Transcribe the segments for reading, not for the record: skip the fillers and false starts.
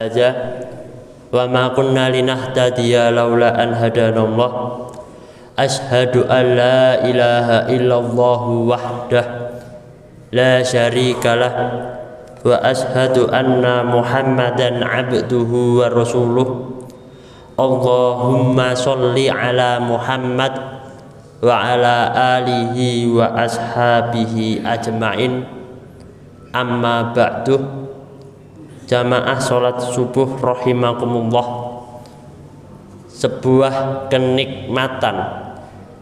saja wa ma kunna linahtadiya laula an hadanallah asyhadu an la ilaha illallah wahdah la syarikalah wa asyhadu anna muhammadan abduhu wa rasuluh Allahumma sholli ala Muhammad wa ala alihi wa ashabihi ajma'in amma ba'du. Jamaah sholat subuh rahimakumullah, sebuah kenikmatan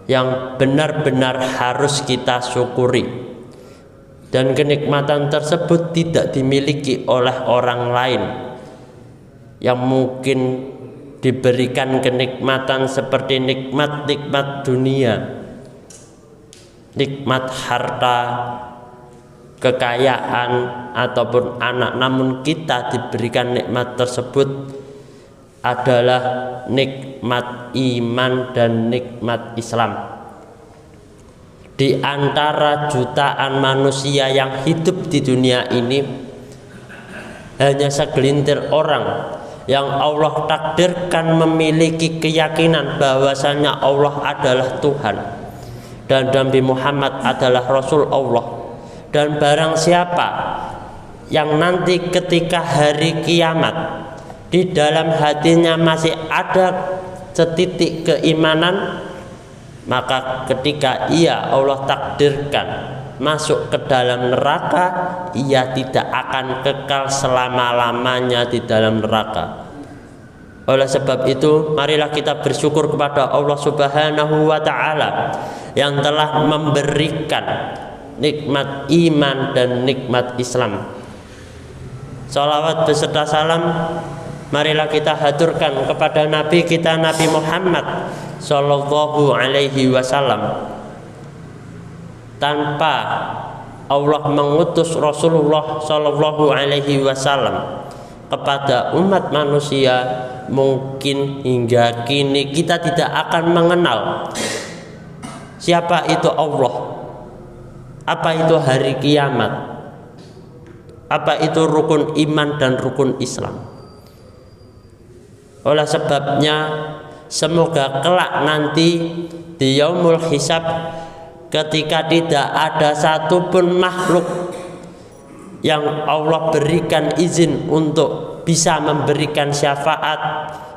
yang benar-benar harus kita syukuri, dan kenikmatan tersebut tidak dimiliki oleh orang lain yang mungkin diberikan kenikmatan seperti nikmat-nikmat dunia, nikmat harta, kekayaan ataupun anak, namun kita diberikan nikmat tersebut adalah nikmat iman dan nikmat Islam. Di antara jutaan manusia yang hidup di dunia ini, hanya segelintir orang yang Allah takdirkan memiliki keyakinan bahwasanya Allah adalah Tuhan dan Nabi Muhammad adalah Rasul Allah. Dan barang siapa yang nanti ketika hari kiamat di dalam hatinya masih ada setitik keimanan, maka ketika ia Allah takdirkan masuk ke dalam neraka, ia tidak akan kekal selama-lamanya di dalam neraka. Oleh sebab itu, marilah kita bersyukur kepada Allah Subhanahu wa ta'ala yang telah memberikan nikmat iman dan nikmat Islam. Salawat beserta salam marilah kita haturkan kepada Nabi kita, Nabi Muhammad sallallahu alaihi wasallam. Tanpa Allah mengutus Rasulullah sallallahu alaihi wasallam kepada umat manusia, mungkin hingga kini kita tidak akan mengenal siapa itu Allah, apa itu hari kiamat, apa itu rukun iman dan rukun Islam. Oleh sebabnya, semoga kelak nanti di yaumul hisab, ketika tidak ada satupun makhluk yang Allah berikan izin untuk bisa memberikan syafaat,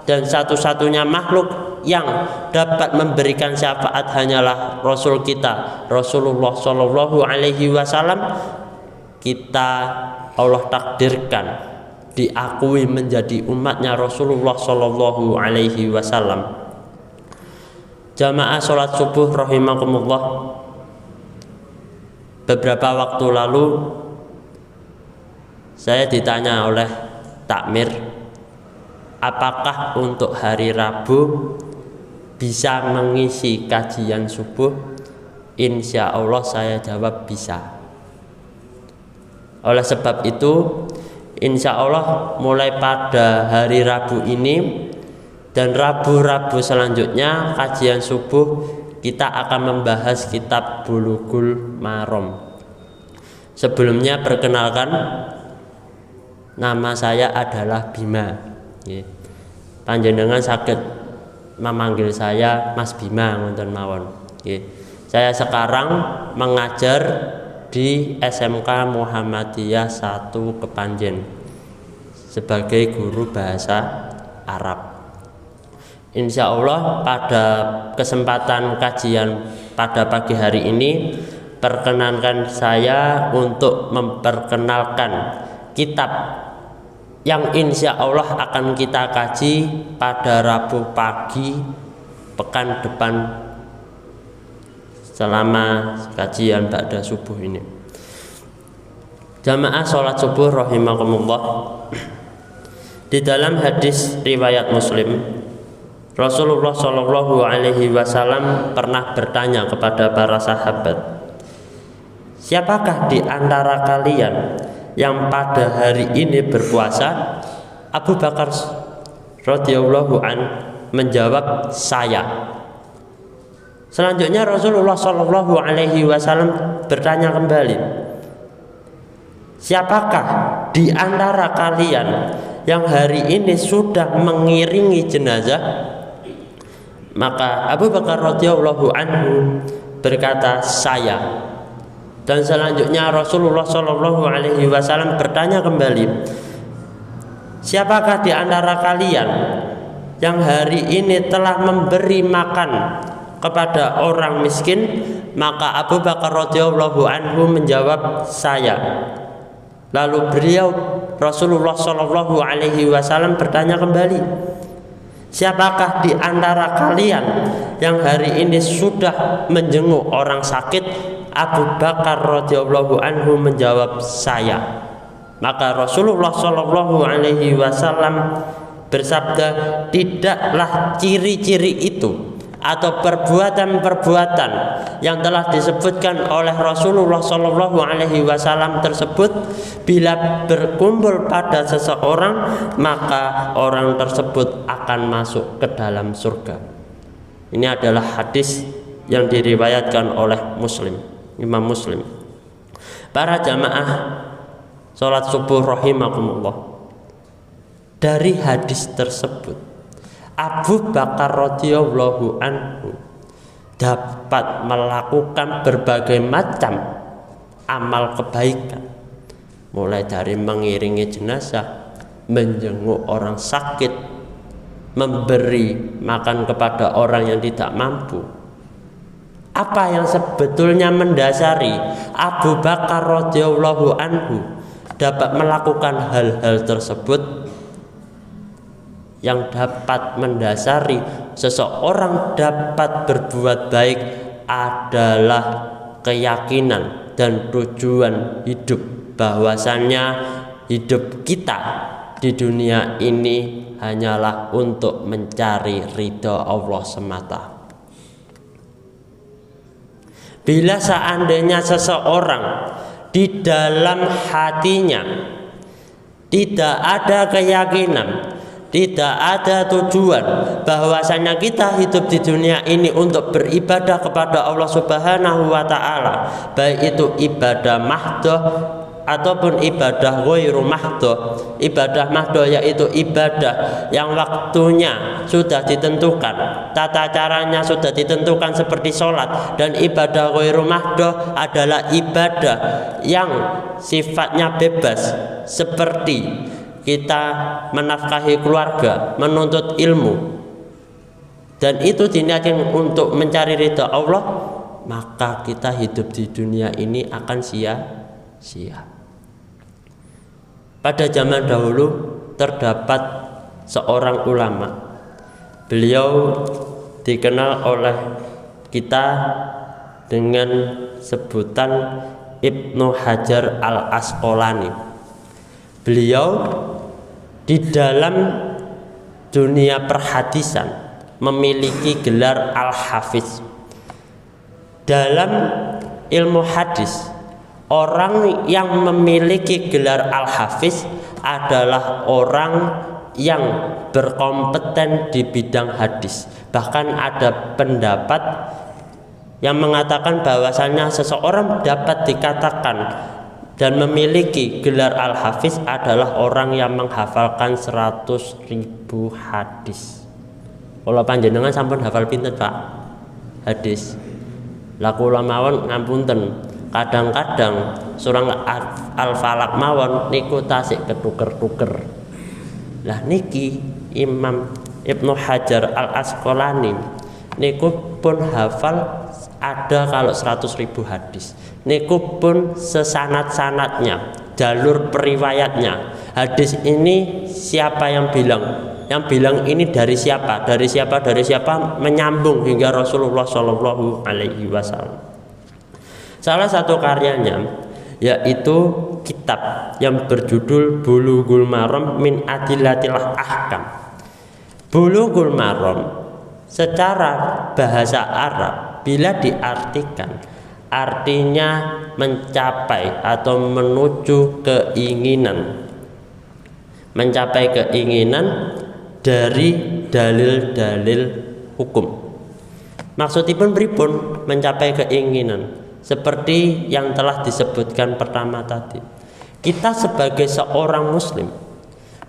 dan satu-satunya makhluk yang dapat memberikan syafaat hanyalah Rasul kita, Rasulullah Shallallahu Alaihi Wasallam. Kita Allah takdirkan diakui menjadi umatnya Rasulullah Shallallahu Alaihi Wasallam. Jamaah sholat subuh rahimakumullah, beberapa waktu lalu saya ditanya oleh takmir, apakah untuk hari Rabu bisa mengisi kajian subuh? Insya Allah saya jawab bisa. Oleh sebab itu, insya Allah mulai pada hari Rabu ini dan Rabu-Rabu selanjutnya kajian subuh kita akan membahas kitab Bulughul Maram. Sebelumnya perkenalkan, nama saya adalah Bima. Panjenengan sakit memanggil saya Mas Bima ngoten mawon. Saya sekarang mengajar di SMK Muhammadiyah 1 Kepanjen sebagai guru bahasa Arab. Insya Allah pada kesempatan kajian pada pagi hari ini, perkenankan saya untuk memperkenalkan kitab yang insya Allah akan kita kaji pada Rabu pagi pekan depan selama kajian ba'da subuh ini. Jamaah sholat subuh rahimakumullah, di dalam hadis riwayat Muslim, Rasulullah Shallallahu Alaihi Wasallam pernah bertanya kepada para sahabat, siapakah di antara kalian yang pada hari ini berpuasa? Abu Bakar radhiyallahu an menjawab, saya. Selanjutnya Rasulullah Shallallahu Alaihi Wasallam bertanya kembali, siapakah di antara kalian yang hari ini sudah mengiringi jenazah? Maka Abu Bakar radhiyallahu anhu berkata, saya. Dan selanjutnya Rasulullah Shallallahu Alaihi Wasallam bertanya kembali, siapakah di antara kalian yang hari ini telah memberi makan kepada orang miskin? Maka Abu Bakar radhiyallahu anhu menjawab, saya. Lalu beliau Rasulullah Shallallahu Alaihi Wasallam bertanya kembali, siapakah di antara kalian yang hari ini sudah menjenguk orang sakit? Abu Bakar radhiyallahu anhu menjawab, saya. Maka Rasulullah Shallallahu Alaihi Wasallam bersabda, tidaklah ciri-ciri itu atau perbuatan-perbuatan yang telah disebutkan oleh Rasulullah Shallallahu Alaihi Wasallam tersebut bila berkumpul pada seseorang, maka orang tersebut akan masuk ke dalam surga. Ini adalah hadis yang diriwayatkan oleh Imam Muslim. Para jamaah sholat subuh rahimakumullah, dari hadis tersebut Abu Bakar radhiyallahu anhu dapat melakukan berbagai macam amal kebaikan, mulai dari mengiringi jenazah, menjenguk orang sakit, memberi makan kepada orang yang tidak mampu. Apa yang sebetulnya mendasari Abu Bakar radhiyallahu anhu dapat melakukan hal-hal tersebut? Yang dapat mendasari seseorang dapat berbuat baik adalah keyakinan dan tujuan hidup, bahwasannya hidup kita di dunia ini hanyalah untuk mencari ridha Allah semata. Bila seandainya seseorang di dalam hatinya tidak ada keyakinan, tidak ada tujuan bahwasanya kita hidup di dunia ini untuk beribadah kepada Allah Subhanahu wa taala, baik itu ibadah mahdhah ataupun ibadah ghairu mahdhah. Ibadah mahdhah yaitu ibadah yang waktunya sudah ditentukan, tata caranya sudah ditentukan seperti sholat, dan ibadah ghairu mahdhah adalah ibadah yang sifatnya bebas, seperti kita menafkahi keluarga, menuntut ilmu, dan itu diniatkan untuk mencari ridha Allah, maka kita hidup di dunia ini akan sia-sia. Pada zaman dahulu terdapat seorang ulama. Beliau dikenal oleh kita dengan sebutan Ibnu Hajar Al-Asqalani. Beliau di dalam dunia perhadisan memiliki gelar Al-Hafiz. Dalam ilmu hadis, orang yang memiliki gelar Al-Hafiz adalah orang yang berkompeten di bidang hadis. Bahkan ada pendapat yang mengatakan bahwasannya seseorang dapat dikatakan dan memiliki gelar Al-Hafiz adalah orang yang menghafalkan 100.000 hadis. Kalau panjenengan sampun hafal pinten Pak? Hadis. Laku mawon ngapunten. Kadang-kadang surang Al-Falaq mawon niku tasik ketuker-tuker. Lah niki Imam Ibnu Hajar Al-Asqalani niku pun hafal ada kalau 100.000 hadis. Niku pun sesanad-sanadnya, jalur periwayatnya. Hadis ini siapa yang bilang? Yang bilang ini dari siapa? Dari siapa? Dari siapa? Menyambung hingga Rasulullah Shallallahu Alaihi Wasallam. Salah satu karyanya yaitu kitab yang berjudul Bulughul Maram min Adillatil Ahkam. Bulughul Maram secara bahasa Arab bila diartikan artinya mencapai atau menuju keinginan. Mencapai keinginan dari dalil-dalil hukum. Maksudipun pripun mencapai keinginan? Seperti yang telah disebutkan pertama tadi, kita sebagai seorang muslim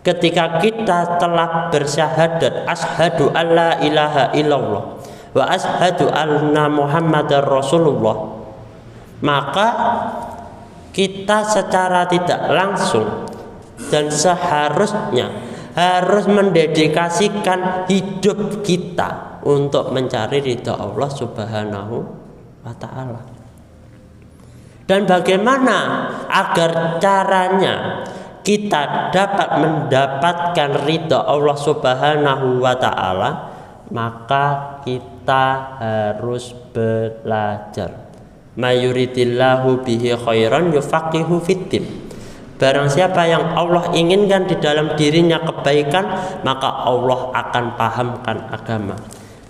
ketika kita telah bersyahadat asyhadu alla ilaha illallah wa asyhadu anna muhammadar rasulullah, maka kita secara tidak langsung dan seharusnya harus mendedikasikan hidup kita untuk mencari ridha Allah Subhanahu wa ta'ala. Dan bagaimana agar caranya kita dapat mendapatkan ridha Allah Subhanahu wa ta'ala? Maka kita harus belajar. Mayuridillahu bihi khairan yufaqihu fiddin. Barang siapa yang Allah inginkan di dalam dirinya kebaikan, maka Allah akan pahamkan agama.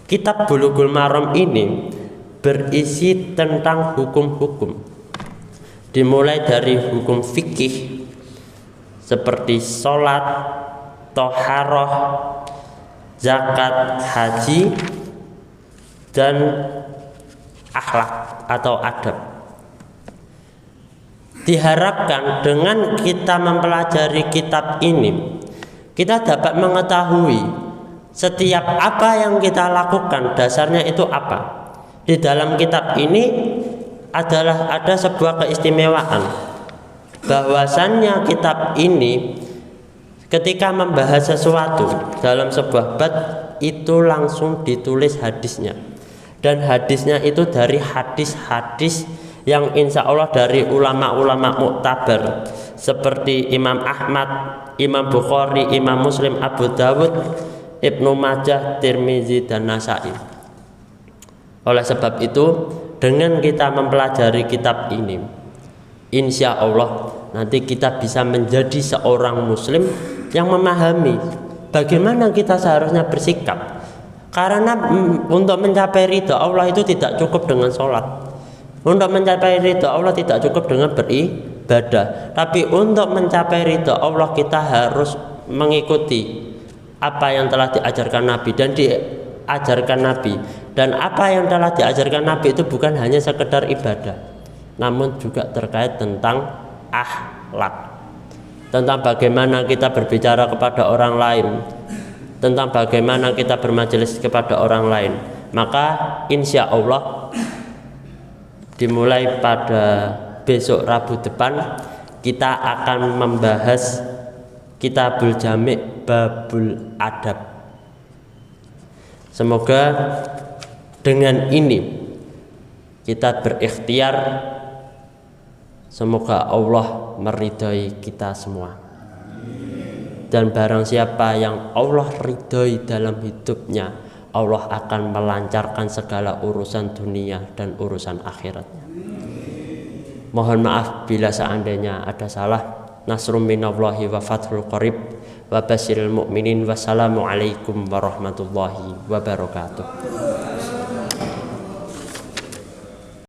Kitab Bulughul Maram ini berisi tentang hukum-hukum, dimulai dari hukum fikih seperti sholat, toharoh, zakat, haji, dan akhlak atau adab. Diharapkan dengan kita mempelajari kitab ini, kita dapat mengetahui setiap apa yang kita lakukan dasarnya itu apa. Di dalam kitab ini ada sebuah keistimewaan, bahwasannya kitab ini ketika membahas sesuatu dalam sebuah bab itu langsung ditulis hadisnya, dan hadisnya itu dari hadis-hadis yang insya Allah dari ulama-ulama muktabar seperti Imam Ahmad, Imam Bukhari, Imam Muslim, Abu Dawud, Ibnu Majah, Tirmizi, dan Nasai. Oleh sebab itu, dengan kita mempelajari kitab ini, insya Allah nanti kita bisa menjadi seorang muslim yang memahami bagaimana kita seharusnya bersikap. Karena untuk mencapai ridha Allah itu tidak cukup dengan sholat. Untuk mencapai ridha Allah tidak cukup dengan beribadah. Tapi untuk mencapai ridha Allah kita harus mengikuti apa yang telah diajarkan Nabi dan diajarkan Nabi. Dan apa yang telah diajarkan Nabi itu bukan hanya sekedar ibadah, namun juga terkait tentang akhlak, tentang bagaimana kita berbicara kepada orang lain, tentang bagaimana kita bermajelis kepada orang lain. Maka insya Allah dimulai pada besok Rabu depan kita akan membahas Kitabul Jami' Babul Adab. Semoga dengan ini kita berikhtiar, semoga Allah meridhai kita semua. Dan barang siapa yang Allah ridhai dalam hidupnya, Allah akan melancarkan segala urusan dunia dan urusan akhiratnya. Mohon maaf bila seandainya ada salah. Nasrum minallahi wa fathul qarib wa basyiril mu'minin. Wassalamualaikum warahmatullahi wabarakatuh.